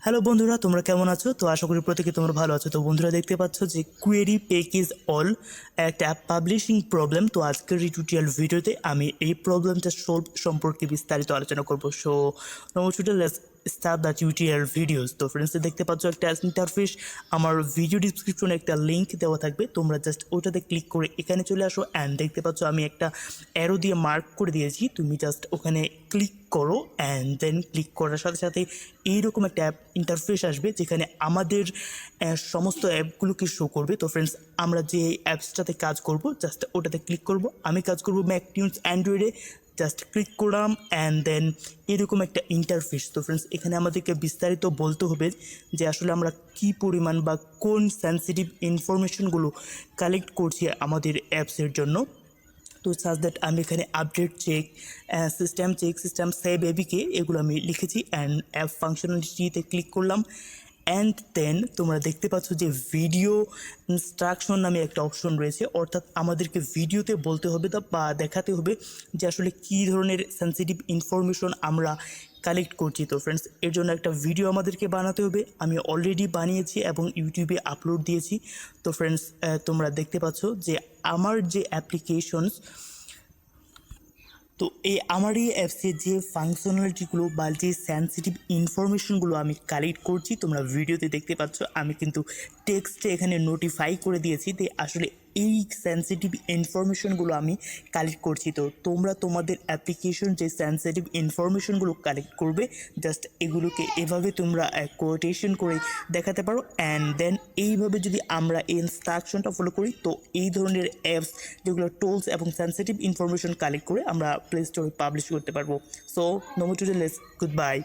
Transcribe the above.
Hello বন্ধুরা, তোমরা কেমন আছো? তো আশা করি প্রত্যেকে তোমরা ভালো আছো। তো বন্ধুরা, দেখতে পাচ্ছ যে কোয়েরি প্যাকেজ অল একটা পাবলিশিং প্রবলেম। তো আজকের এই টিউটোরিয়াল ভিডিওতে আমি এই প্রবলেমটা সলভ সম্পর্কে বিস্তারিত আলোচনা করব। So no tutorial, let's start the tutorial videos. তো ফ্রেন্ডস, দেখতে পাচ্ছ একটা ইন্টারফেস। আমার ভিডিও ডিসক্রিপশনে একটা লিঙ্ক দেওয়া থাকবে, তোমরা জাস্ট ওটাতে ক্লিক করে এখানে চলে আসো। অ্যান্ড দেখতে পাচ্ছ আমি একটা অ্যারো দিয়ে মার্ক করে দিয়েছি, তুমি জাস্ট ওখানে ক্লিক করো। অ্যান্ড দেন ক্লিক করার সাথে সাথে এইরকম একটা অ্যাপ ইন্টারফেস আসবে, যেখানে আমাদের সমস্ত অ্যাপগুলোকে শো করবে। তো ফ্রেন্ডস, আমরা যে অ্যাপসটাতে কাজ করব জাস্ট ওটাতে ক্লিক করব। আমি কাজ করব ম্যাকটিউন্স অ্যান্ড্রয়েডে, জাস্ট ক্লিক করলাম। অ্যান্ড দেন এরকম একটা ইন্টারফেস। তো ফ্রেন্ডস, এখানে আমাদেরকে বিস্তারিত বলতে হবে যে আসলে আমরা কী পরিমাণ বা কোন সেন্সিটিভ ইনফরমেশনগুলো কালেক্ট করছি আমাদের অ্যাপসের জন্য। তো সাজ দ্যাট আমি এখানে আপডেট চেক, সিস্টেম সেভ এবিকে এগুলো আমি লিখেছি। অ্যান্ড অ্যাপ ফাংশনালিটিতে ক্লিক করলাম। অ্যান্ড দেন তোমরা দেখতে পাচ্ছ যে ভিডিও ইনস্ট্রাকশন নামে একটা অপশন রয়েছে, অর্থাৎ আমাদেরকে ভিডিওতে বলতে হবে বা দেখাতে হবে যে আসলে কী ধরনের সেন্সিটিভ ইনফরমেশন আমরা কালেক্ট করছি। তো ফ্রেন্ডস, এর জন্য একটা ভিডিও আমাদেরকে বানাতে হবে। আমি অলরেডি বানিয়েছি এবং ইউটিউবে আপলোড দিয়েছি। তো ফ্রেন্ডস, তোমরা দেখতে পাচ্ছ যে আমার যে অ্যাপ্লিকেশনস, তো আমার এই অ্যাপসের যে ফাংশনালিটিগুলো বা যে সেন্সিটিভ ইনফরমেশনগুলো আমি কালেক্ট করছি, তোমরা ভিডিওতে দেখতে পাচ্ছ আমি কিন্তু টেক্সটে এখানে নোটিফাই করে দিয়েছি যে আসলে এই সেন্সিটিভ ইনফরমেশনগুলো আমি কালেক্ট করছি। তো তোমরা তোমাদের অ্যাপ্লিকেশন যে সেন্সিটিভ ইনফরমেশনগুলো কালেক্ট করবে, জাস্ট এগুলোকে এভাবে তোমরা কোটেশন করে দেখাতে পারো। অ্যান্ড দেন এইভাবে যদি আমরা এই ইনস্ট্রাকশনটা ফলো করি, তো এই ধরনের অ্যাপস যেগুলো টোলস এবং সেন্সিটিভ ইনফরমেশন কালেক্ট করে আমরা প্লে স্টোরে পাবলিশ করতে পারবো। So no more to let's good by.